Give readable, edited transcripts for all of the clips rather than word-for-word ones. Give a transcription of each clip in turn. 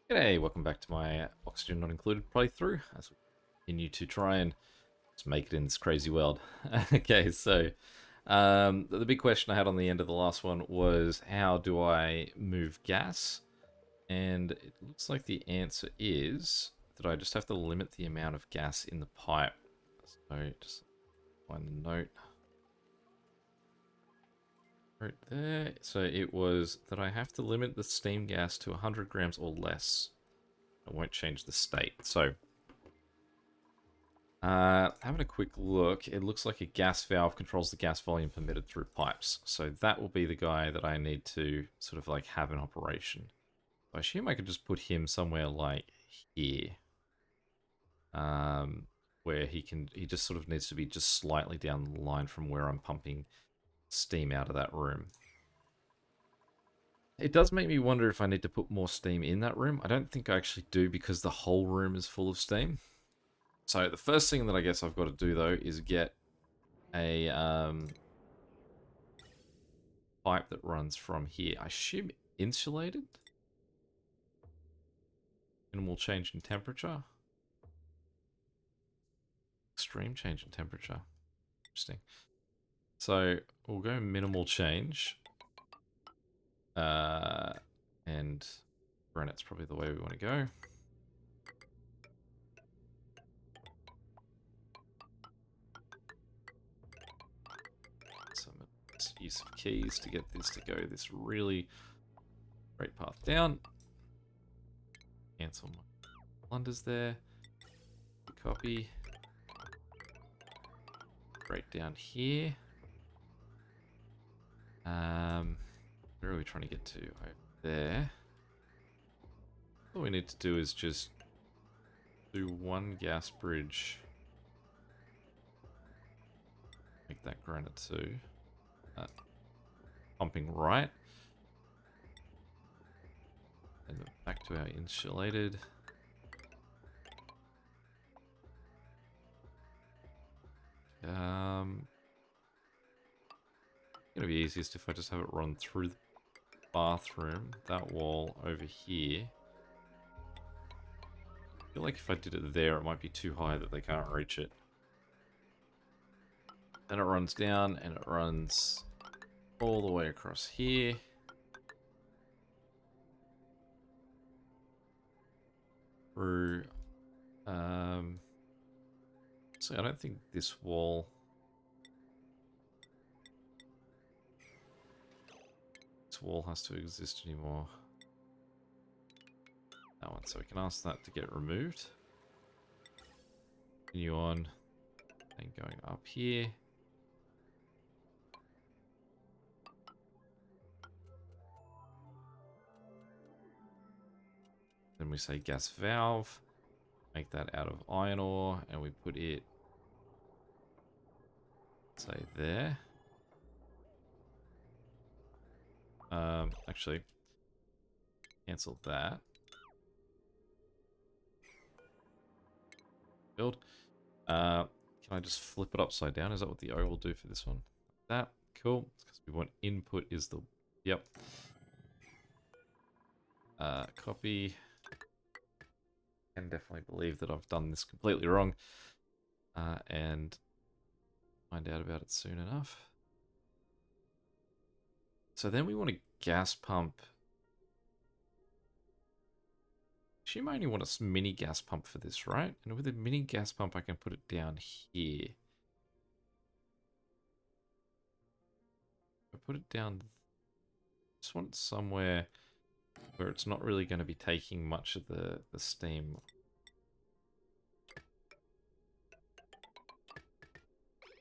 G'day, welcome back to my Oxygen Not Included playthrough as we continue to try and just make it in this crazy world. Okay, so the big question I had on the end of the last one was how do I move gas? And it looks like the answer is that I just have to limit the amount of gas in the pipe. So just find the note right there. So it was that I have to limit the steam gas to 100 grams or less. I won't change the state. So having a quick look, it looks like a gas valve controls the gas volume permitted through pipes. So that will be the guy that I need to sort of like have in operation. I assume I could just put him somewhere like here. Um, where he just sort of needs to be just slightly down the line from where I'm pumping steam out of that room. It does make me wonder if I need to put more steam in that room. I don't think I actually do because the whole room is full of steam. So the first thing that I guess I've got to do though is get a pipe that runs from here. I assume insulated? Minimal change in temperature? Extreme change in temperature. Interesting. So we'll go minimal change. And granite's probably the way we want to go. Some use of keys to get this to go this really great path down. Cancel my blunders there. Copy. Right down here. Where are we trying to get to? Over there. All we need to do is just do one gas bridge. Make that granite too. Pumping right. And back to our insulated. Gonna be easiest if I just have it run through the bathroom, that wall over here. I feel like if I did it there, it might be too high that they can't reach it. Then it runs down and it runs all the way across here. Through, so I don't think this wall has to exist anymore. That one, so we can ask that to get removed. Continue on, and going up here. Then we say gas valve, make that out of iron ore, and we put it, say there. Actually, cancel that. Build. Can I just flip it upside down? Is that what the O will do for this one? That, cool. Because we want input is the, yep. Copy. I can definitely believe that I've done this completely wrong. And find out about it soon enough. So then we want a gas pump. She might only want a mini gas pump for this, right? And with a mini gas pump, I can put it down here. I put it down. Just want it somewhere where it's not really going to be taking much of the steam.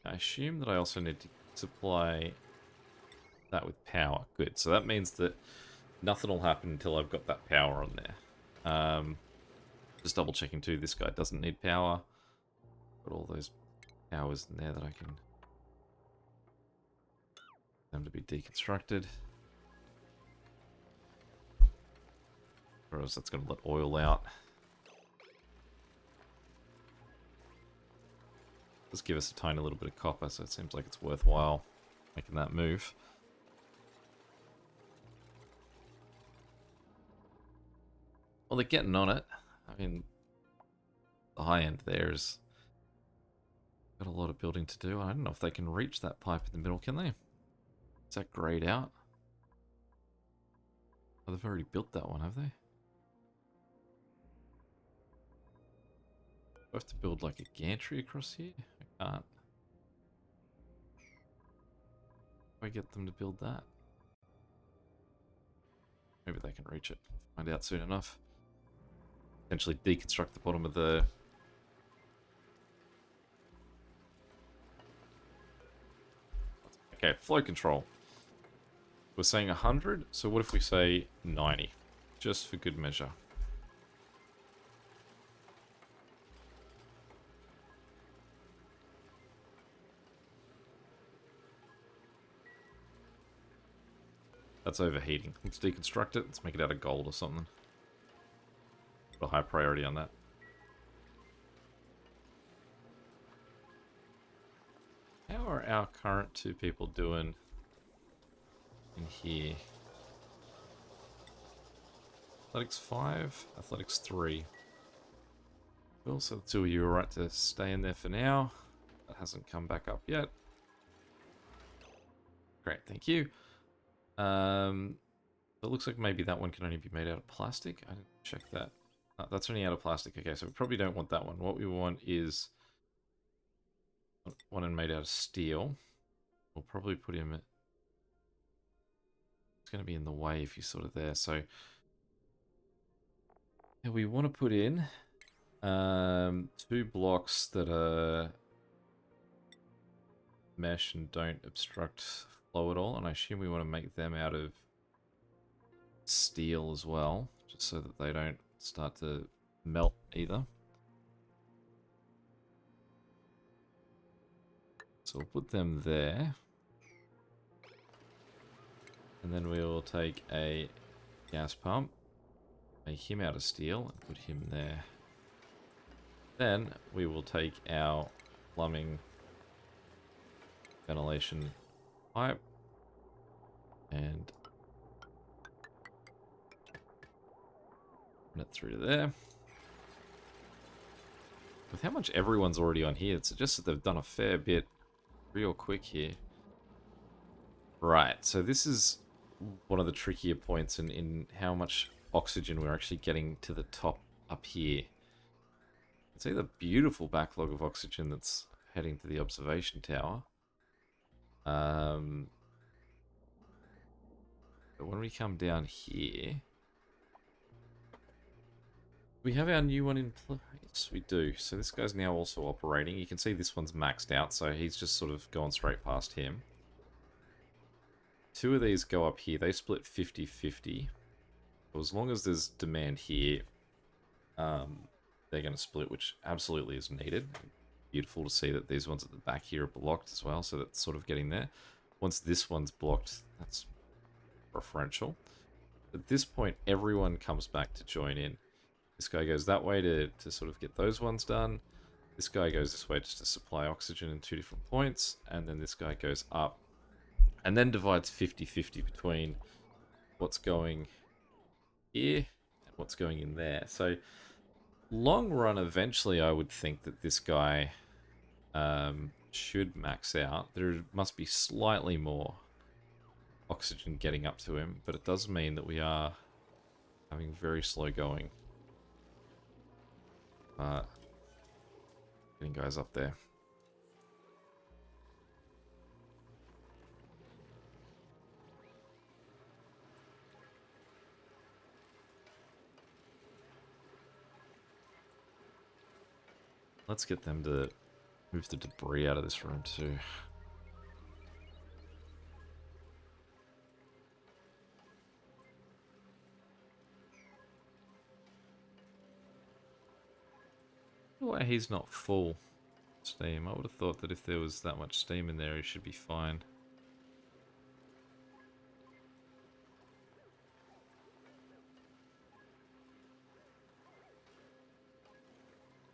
I assume that I also need to supply that with power. Good. So that means that nothing will happen until I've got that power on there. Just double checking too, this guy doesn't need power. Got all those powers in there that I can them to be deconstructed. Or else that's going to let oil out. Just give us a tiny little bit of copper, so it seems like it's worthwhile making that move. Well, they're getting on it. I mean, the high end there is got a lot of building to do. I don't know if they can reach that pipe in the middle, can they? Is that grayed out? Oh, they've already built that one, have they? Do I have to build like a gantry across here? I can't. If I get them to build that. Maybe they can reach it. Find out soon enough. Potentially deconstruct the bottom of the... Okay, flow control. We're saying 100, so what if we say 90? Just for good measure. That's overheating. Let's deconstruct it. Let's make it out of gold or something. Put a high priority on that. How are our current 2 people doing in here? Athletics 5, Athletics 3. Cool, so the 2 of you are right to stay in there for now. That hasn't come back up yet. Great, thank you. It looks like maybe that one can only be made out of plastic. I didn't check that. That's only out of plastic. Okay, so we probably don't want that one. What we want is one made out of steel. We'll probably put him... It's going to be in the way if he's sort of there. So yeah, we want to put in 2 blocks that are mesh and don't obstruct flow at all. And I assume we want to make them out of steel as well, just so that they don't start to melt either. So we'll put them there. And then we'll take a gas pump, make him out of steel, and put him there. Then we will take our plumbing ventilation pipe and run it through to there. With how much everyone's already on here, it suggests that they've done a fair bit real quick here. Right, so this is one of the trickier points in how much oxygen we're actually getting to the top up here. You can see the beautiful backlog of oxygen that's heading to the observation tower. But when we come down here, we have our new one in place. We do. So this guy's now also operating. You can see this one's maxed out, so he's just sort of gone straight past him. 2 of these go up here. They split 50-50. So as long as there's demand here, they're going to split, which absolutely is needed. Beautiful to see that these ones at the back here are blocked as well, so that's sort of getting there. Once this one's blocked, that's preferential. At this point, everyone comes back to join in. This guy goes that way to sort of get those ones done. This guy goes this way just to supply oxygen in 2 different points. And then this guy goes up. And then divides 50-50 between what's going here and what's going in there. So, long run, eventually I would think that this guy should max out. There must be slightly more oxygen getting up to him. But it does mean that we are having very slow going. Getting guys up there. Let's get them to move the debris out of this room too. Why he's not full steam? I would have thought that if there was that much steam in there, he should be fine.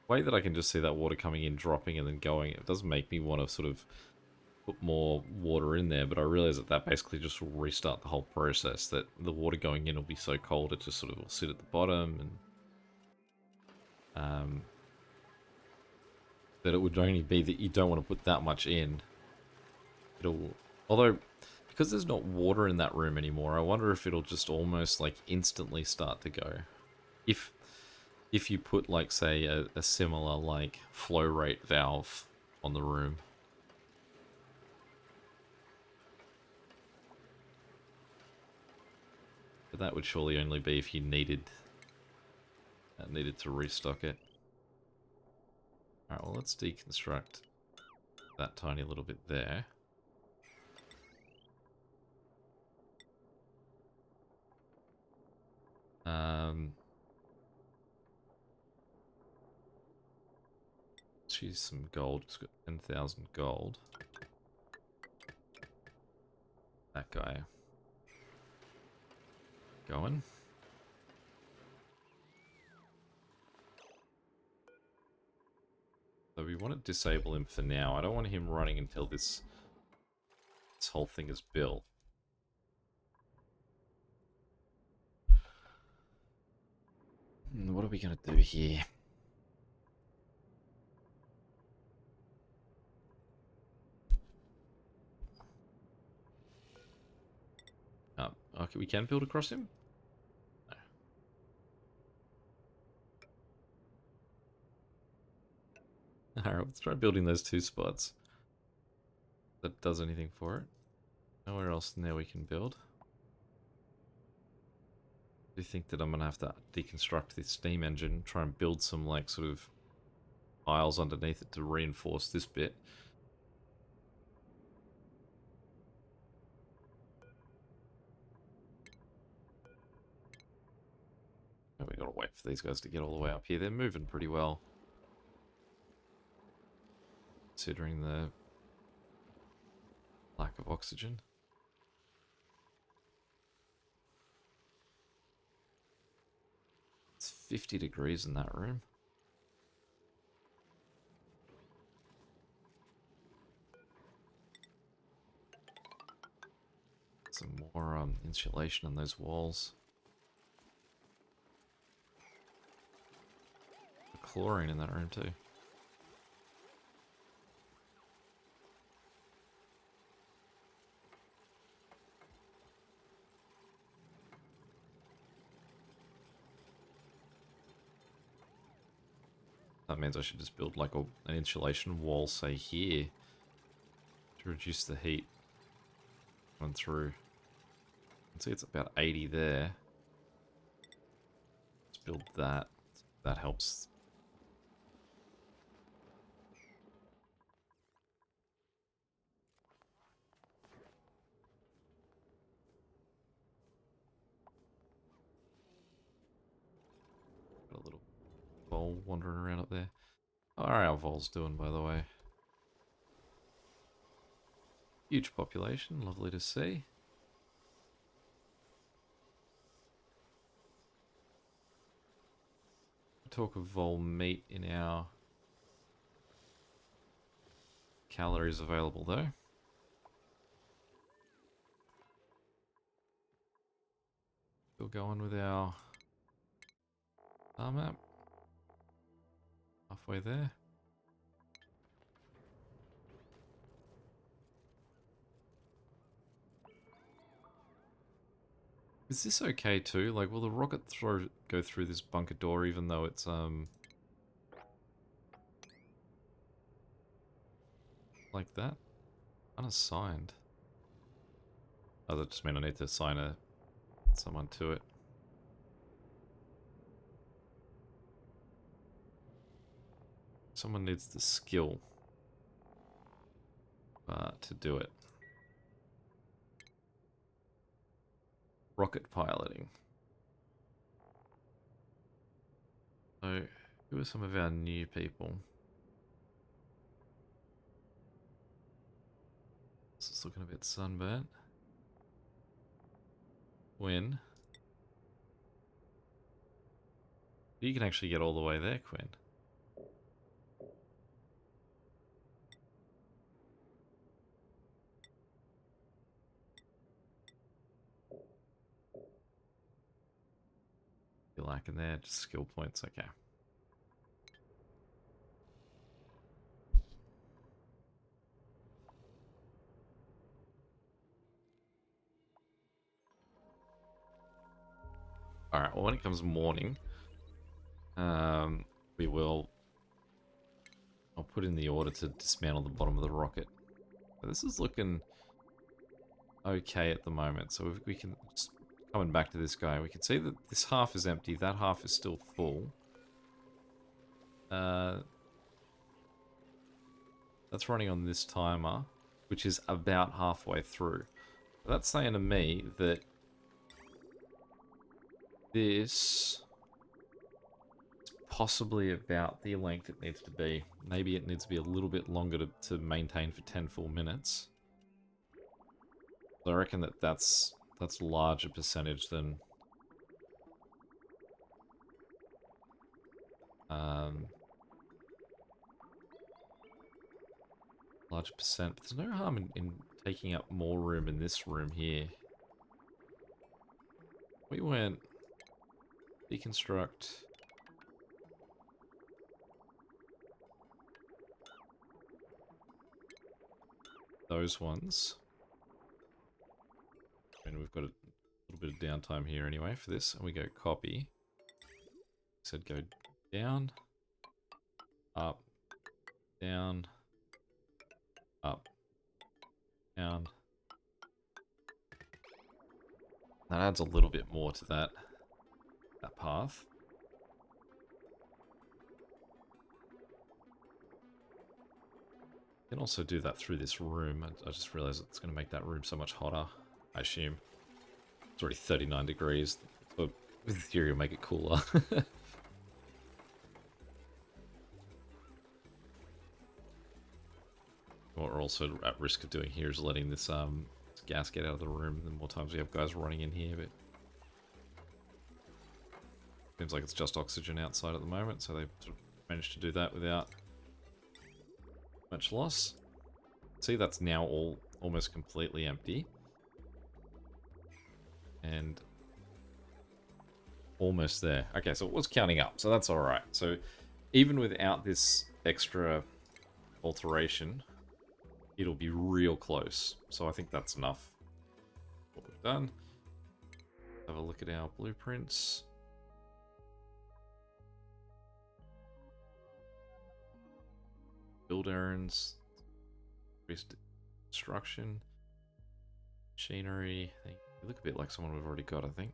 The way that I can just see that water coming in, dropping, and then going, it does make me want to sort of put more water in there, but I realize that that basically just will restart the whole process, that the water going in will be so cold it just sort of will sit at the bottom, and that it would only be that you don't want to put that much in. It'll, although, because there's not water in that room anymore, I wonder if it'll just almost like instantly start to go. If you put like say a similar like flow rate valve on the room. But that would surely only be if you needed to restock it. Alright, well let's deconstruct that tiny little bit there. Let's use some gold. It's got 10,000 gold. That guy going. So we want to disable him for now. I don't want him running until this whole thing is built. What are we going to do here? Okay, we can build across him? No. Alright, let's try building those two spots. If that does anything for it. Nowhere else in there we can build. I do think that I'm going to have to deconstruct this steam engine, try and build some like sort of piles underneath it to reinforce this bit. And we gotta wait for these guys to get all the way up here. They're moving pretty well, considering the lack of oxygen. It's 50 degrees in that room. Some more insulation on those walls. The chlorine in that room too. That means I should just build like an insulation wall, say here, to reduce the heat coming through. You can see it's about 80 there. Let's build that. That helps. Got a little vole wandering around up there. How are our voles doing, by the way? Huge population, lovely to see. Talk of vole meat in our calories available though. Still going with our star map. Halfway there. Is this okay too? Like, will the rocket go through this bunker door even though it's like that? Unassigned. Oh, that just mean I need to assign someone to it. Someone needs the skill to do it. Rocket piloting. So, who are some of our new people? This is looking a bit sunburnt. Quinn. You can actually get all the way there, Quinn. lacking there? Just skill points, okay. Alright, well when it comes morning, we will... I'll put in the order to dismantle the bottom of the rocket. But this is looking okay at the moment, so we can... Just coming back to this guy, we can see that this half is empty, that half is still full. That's running on this timer, which is about halfway through. That's saying to me that this is possibly about the length it needs to be. Maybe it needs to be a little bit longer to maintain for 10 full minutes. So I reckon that's a larger percentage than larger percent. But there's no harm in taking up more room in this room here. We went deconstruct. Those ones. And we've got a little bit of downtime here anyway for this. And we go copy. Said go down, up, down, up, down. That adds a little bit more to that path. You can also do that through this room. I just realized it's going to make that room so much hotter, I assume. It's already 39 degrees, but with theory it'll make it cooler. What we're also at risk of doing here is letting this gas get out of the room. The more times we have guys running in here, but seems like it's just oxygen outside at the moment, so they sort of managed to do that without much loss. See, that's now all almost completely empty. And almost there. Okay, so it was counting up, so that's alright. So even without this extra alteration, it'll be real close. So I think that's enough. What we've done. Have a look at our blueprints. Build errands. Increased construction. Machinery. They look a bit like someone we've already got, I think.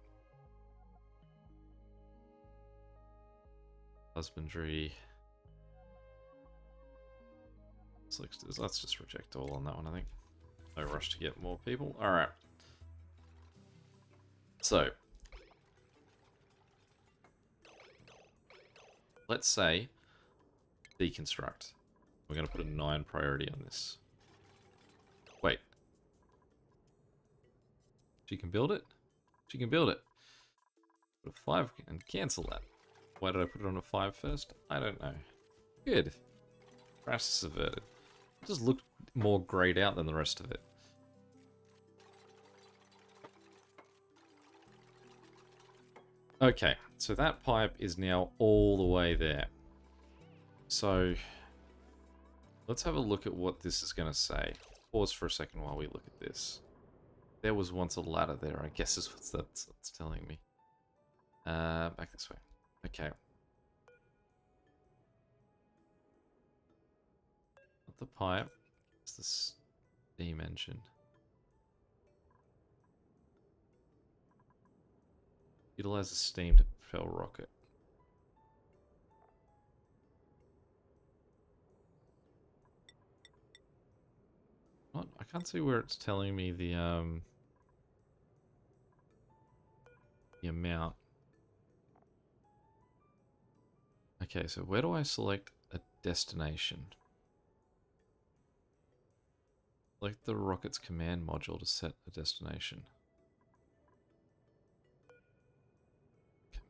Husbandry. Let's just reject all on that one, I think. No rush to get more people. Alright. So. Let's say deconstruct. We're going to put a 9 priority on this. Wait. She can build it? She can build it. Put a 5 and cancel that. Why did I put it on a 5 first? I don't know. Good. Crisis averted. It just looked more grayed out than the rest of it. Okay, so that pipe is now all the way there. So, let's have a look at what this is going to say. Pause for a second while we look at this. There was once a ladder there, I guess is what that's telling me. Back this way. Okay. Not the pipe. It's the steam engine. Utilizes steam to propel rocket. What? I can't see where it's telling me the amount. Okay, so where do I select a destination? Select the rocket's command module to set a destination.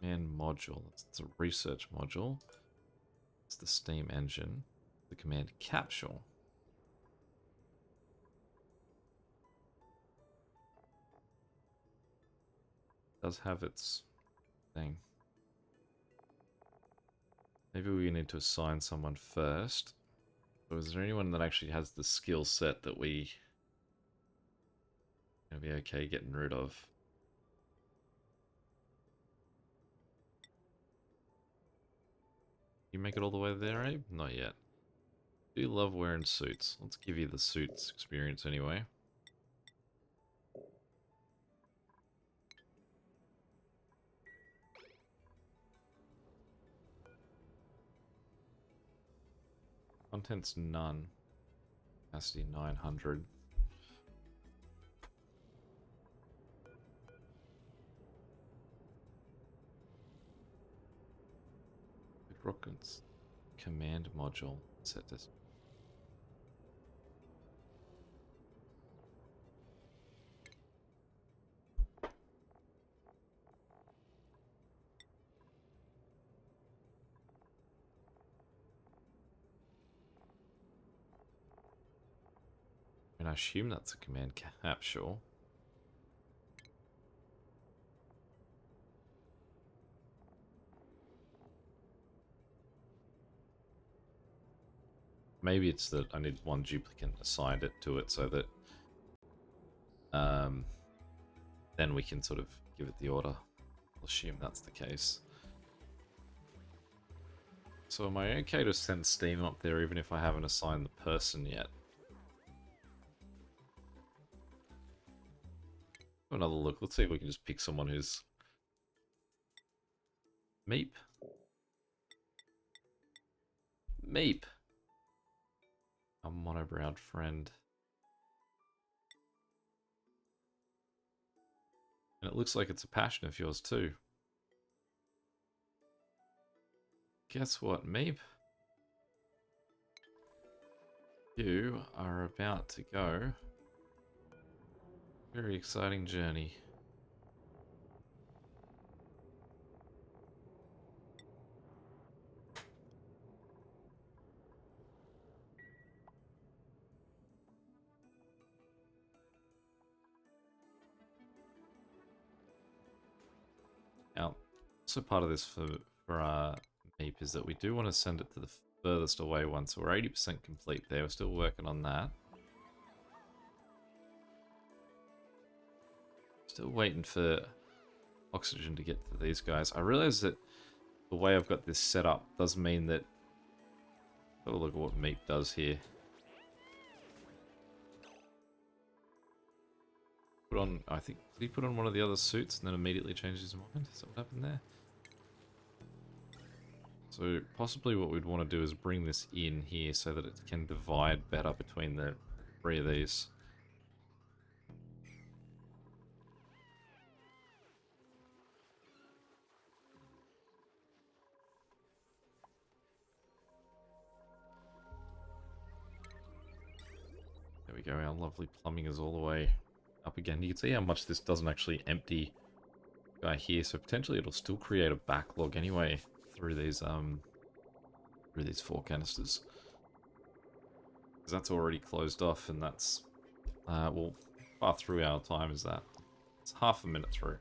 Command module. It's a research module. It's the steam engine. The command capsule. Does have its thing. Maybe we need to assign someone first. Or is there anyone that actually has the skill set that we gonna be okay getting rid of? You make it all the way there, Abe? Not yet. Do you love wearing suits? Let's give you the suits experience anyway. Content's none. Capacity 900. Rockets command module. Set this. And I assume that's a command capsule. Maybe it's that I need one duplicate assigned it to it so that then we can sort of give it the order. I'll assume that's the case. So am I okay to send Steam up there even if I haven't assigned the person yet? Another look. Let's see if we can just pick someone who's Meep. Meep. A monobrowed friend. And it looks like it's a passion of yours too. Guess what, Meep? You are about to go. Very exciting journey. Now, also part of this for Meep is that we do want to send it to the furthest away one, so we're 80% complete there. We're still working on that. Still waiting for oxygen to get to these guys. I realize that the way I've got this set up does mean that... Have a look at what Meep does here. Put on, I think, did he put on one of the other suits and then immediately change his mind? Is that what happened there? So possibly what we'd want to do is bring this in here so that it can divide better between the three of these. There we go, our lovely plumbing is all the way up again. You can see how much this doesn't actually empty guy here, so potentially it'll still create a backlog anyway through these 4 canisters. Because that's already closed off, and that's well, far through our time is that. It's half a minute through.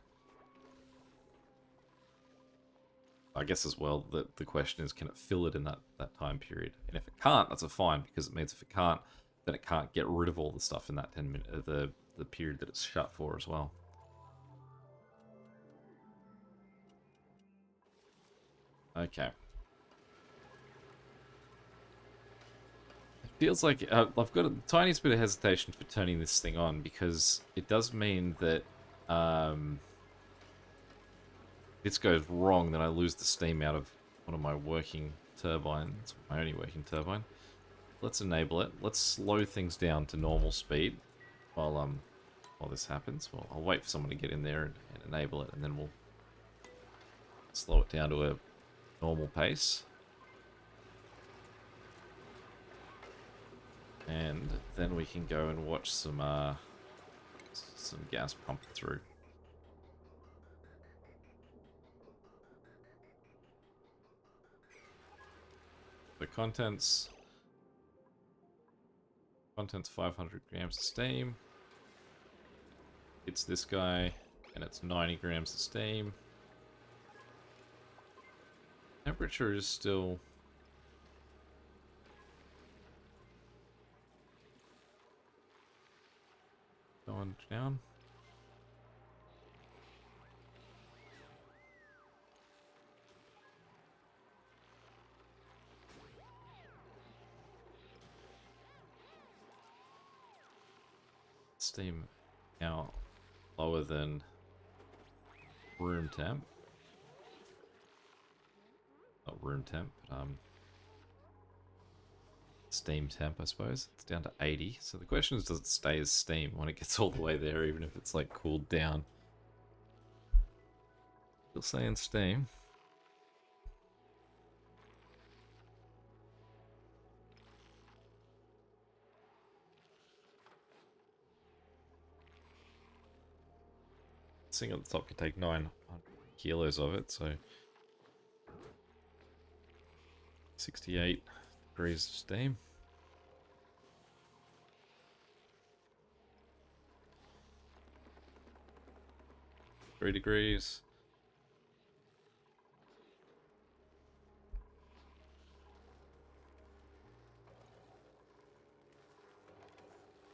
I guess as well that the question is, can it fill it in that time period? And if it can't, that's a fine, because it means if it can't, then it can't get rid of all the stuff in that 10-minute the period that it's shut for as well. Okay. It feels like I've got a tiniest bit of hesitation for turning this thing on, because it does mean that this goes wrong, then I lose the steam out of one of my working turbines, my only working turbine. Let's enable it. Let's slow things down to normal speed while this happens. Well, I'll wait for someone to get in there and enable it, and then we'll slow it down to a normal pace. And then we can go and watch some gas pump through. The contents 500 grams of steam. It's this guy, and it's 90 grams of steam. Temperature is still going down. Steam now lower than room temp. Not room temp, but steam temp, I suppose. It's down to 80. So the question is, does it stay as steam when it gets all the way there, even if it's like cooled down? Still saying steam. This thing at the top could take 900 kilos of it, so 68 degrees of steam. Three degrees.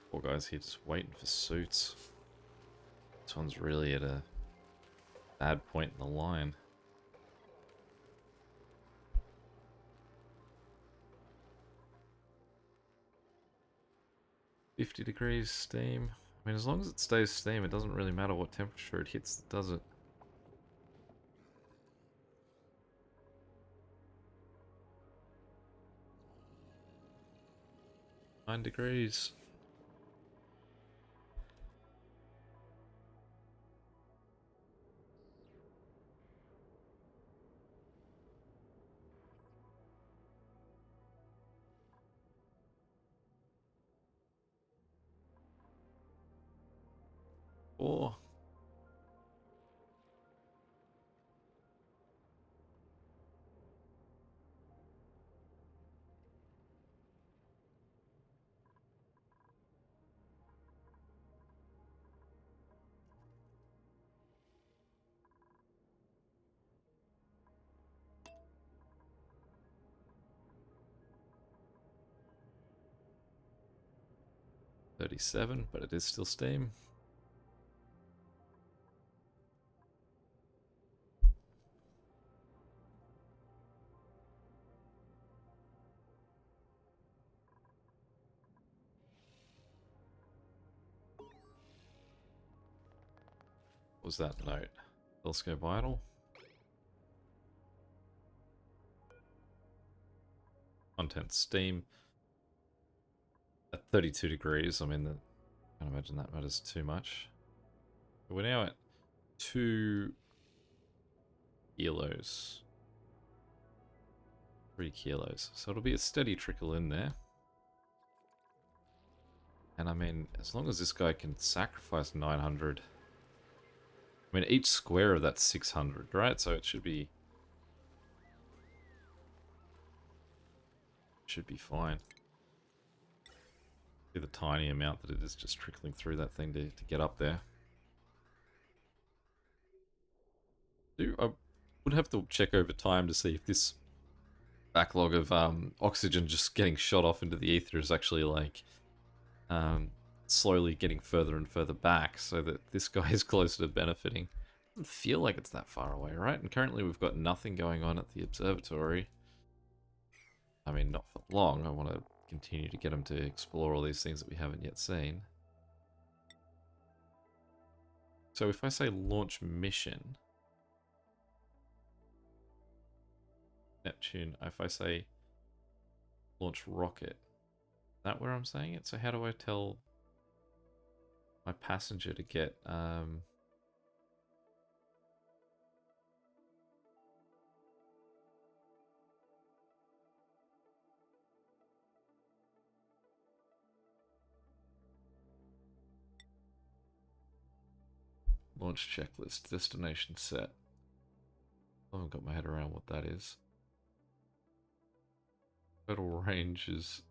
Poor guys here just waiting for suits. This one's really at a bad point in the line. $50 degrees steam. I mean, as long as it stays steam, it doesn't really matter what temperature it hits, does it? $9 degrees. Four. $37, but it is still steam. What was that note? Telescope idle. Content steam. At 32 degrees, I mean, I can't imagine that matters too much. But we're now at 2 kilos. 3 kilos. So it'll be a steady trickle in there. And I mean, as long as this guy can sacrifice 900. I mean, each square of that's 600, right? So it should be fine. See the tiny amount that it is just trickling through that thing to get up there. I would have to check over time to see if this backlog of oxygen just getting shot off into the ether is actually like slowly getting further and further back so that this guy is closer to benefiting. Doesn't feel like it's that far away, right? And currently we've got nothing going on at the observatory. I mean, not for long. I want to continue to get them to explore all these things that we haven't yet seen. So if I say launch mission, Neptune, if I say launch rocket, is that where I'm saying it? So how do I tell my passenger to get launch checklist, destination set? I haven't got my head around what that is. Total range is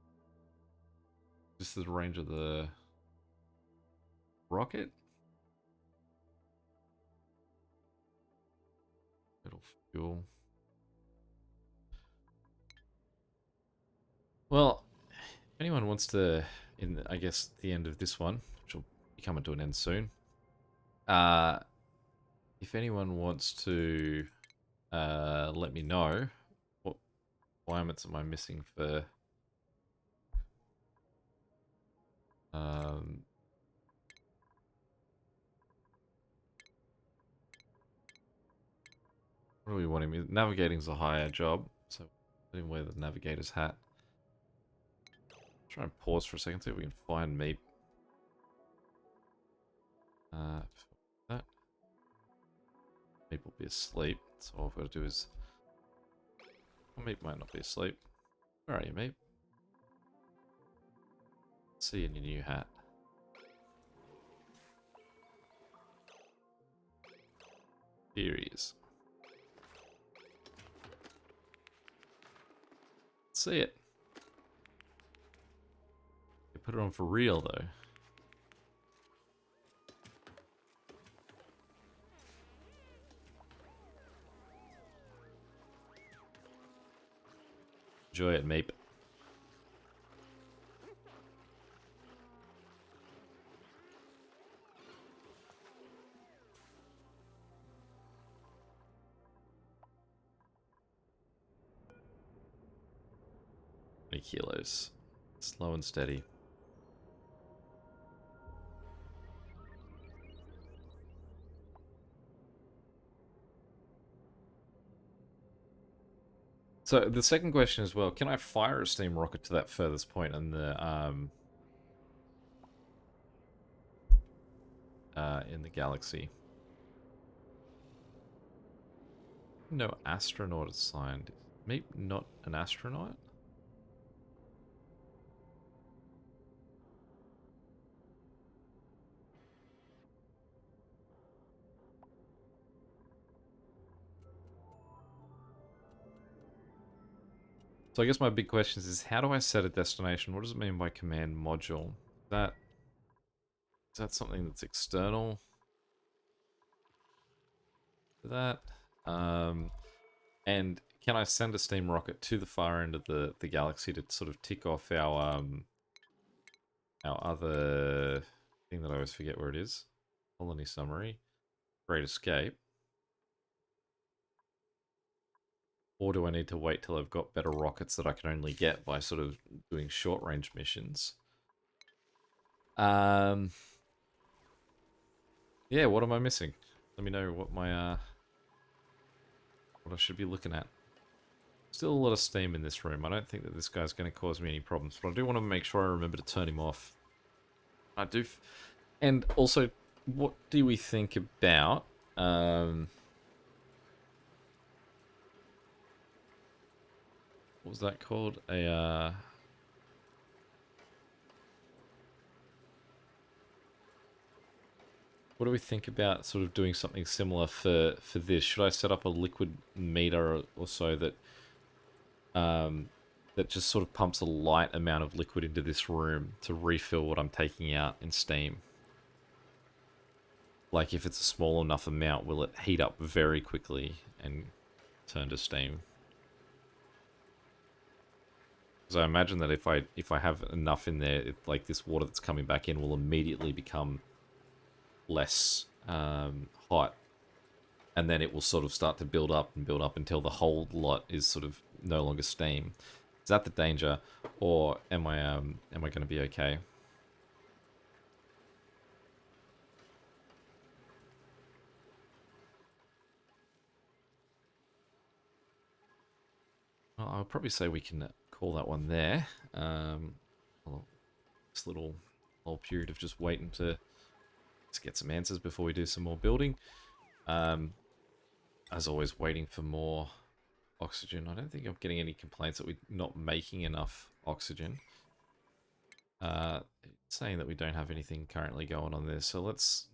this the range of the rocket? Total fuel. Well, if anyone wants to, in I guess the end of this one, which will be coming to an end soon. Uh, if anyone wants to let me know what requirements am I missing for um, what do we want him? Navigating's a higher job, so let him wear the navigator's hat. Try and pause for a second, see if we can find Meep. That Meep will be asleep, so all I've got to do is. Well, Meep might not be asleep. Where are you, Meep? See you in your new hat. Here he is. See it. They put it on for real, though. Enjoy it, Meep. Kilos. Slow and steady. So the second question as well, can I fire a steam rocket to that furthest point in the galaxy? No astronaut assigned. Maybe not an astronaut? So I guess my big question is how do I set a destination? What does it mean by command module? Is that something that's external to that? And can I send a steam rocket to the far end of the galaxy to sort of tick off our other thing that I always forget where it is? Colony summary, Great Escape. Or do I need to wait till I've got better rockets that I can only get by sort of doing short range missions? Yeah, what am I missing? Let me know what my what I should be looking at. Still a lot of steam in this room. I don't think that this guy's going to cause me any problems, but I do want to make sure I remember to turn him off. I do. And also, what do we think about what was that called? What do we think about sort of doing something similar for this? Should I set up a liquid meter or so that that just sort of pumps a light amount of liquid into this room to refill what I'm taking out in steam? Like if it's a small enough amount, will it heat up very quickly and turn to steam? Because I imagine that if I have enough in there, like this water that's coming back in will immediately become less hot, and then it will sort of start to build up and build up until the whole lot is sort of no longer steam. Is that the danger, or am I going to be okay? Well, I'll probably say we can call that one there. Well, this little whole period of just waiting to get some answers before we do some more building. As always, waiting for more oxygen. I don't think I'm getting any complaints that we're not making enough oxygen. Saying that we don't have anything currently going on there, so let's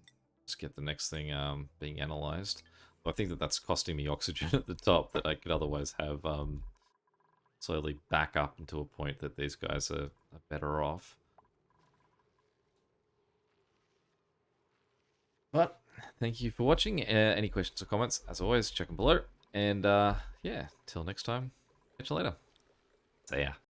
get the next thing being analyzed. I think that that's costing me oxygen at the top that I could otherwise have slowly back up into a point that these guys are better off. But thank you for watching. Any questions or comments, as always, check them below. And yeah, till next time, catch you later. See ya.